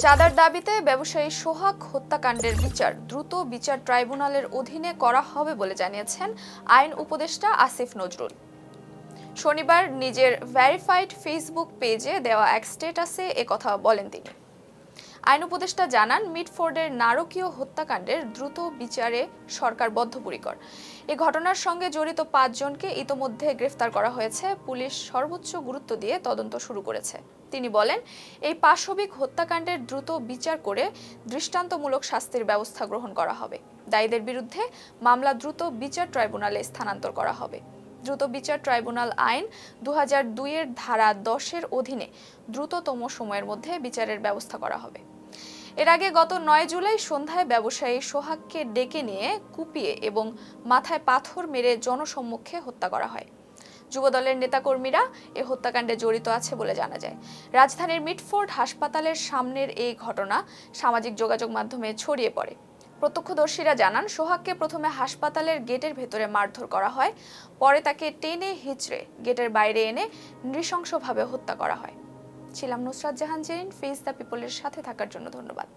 চাঁদার দাবিতে ব্যবসায়ী সোহাগ হত্যাকাণ্ডের বিচার দ্রুত বিচার ট্রাইব্যুনালের অধীনে করা হবে বলে জানিয়েছেন আইন উপদেষ্টা আসিফ নজরুল। শনিবার নিজের ভেরিফাইড ফেসবুক পেজে দেওয়া এক স্ট্যাটাসে একথা বলেন তিনি। আইন উপদেষ্টা জানান, মিটফোর্ডের নারকীয় হত্যাকাণ্ডের দ্রুত বিচারে সরকার বদ্ধপরিকর। এই ঘটনার সঙ্গে জড়িত ৫ জনকে ইতোমধ্যে গ্রেফতার করা হয়েছে। পুলিশ সর্বোচ্চ গুরুত্ব দিয়ে তদন্ত শুরু করেছে। তিনি বলেন, এই পাশবিক হত্যাকাণ্ডের দ্রুত বিচার করে দৃষ্টান্তমূলক শাস্তির ব্যবস্থা গ্রহণ করা হবে। দায়ীদের বিরুদ্ধে মামলা দ্রুত বিচার ট্রাইব্যুনালে স্থানান্তর করা হবে। দ্রুত বিচার ট্রাইব্যুনাল আইন ২০০২-এর ধারা ১০-এর অধীনে দ্রুততম সময়ের মধ্যে বিচারের ব্যবস্থা করা হবে। এর আগে গত ৯ জুলাই সন্ধ্যায় ব্যবসায়ী সোহাগকে ডেকে নিয়ে কুপিয়ে এবং মাথায় পাথর মেরে জনসম্মুখে হত্যা করা হয়। যুবদলের নেতাকর্মীরা এ হত্যাকাণ্ডে জড়িত আছে বলে জানা যায়। রাজধানীর মিটফোর্ড হাসপাতালের সামনের এই ঘটনা সামাজিক যোগাযোগ মাধ্যমে ছড়িয়ে পড়ে। প্রত্যক্ষদর্শীরা জানান, সোহাগকে প্রথমে হাসপাতালের গেটের ভেতরে মারধর করা হয়, পরে তাকে টেনে হিঁচড়ে গেটের বাইরে এনে নৃশংসভাবে হত্যা করা হয়। ছিলাম নুসরাত জাহান জেরিন। ফেস দ্য পিপলের সাথে থাকার জন্য ধন্যবাদ।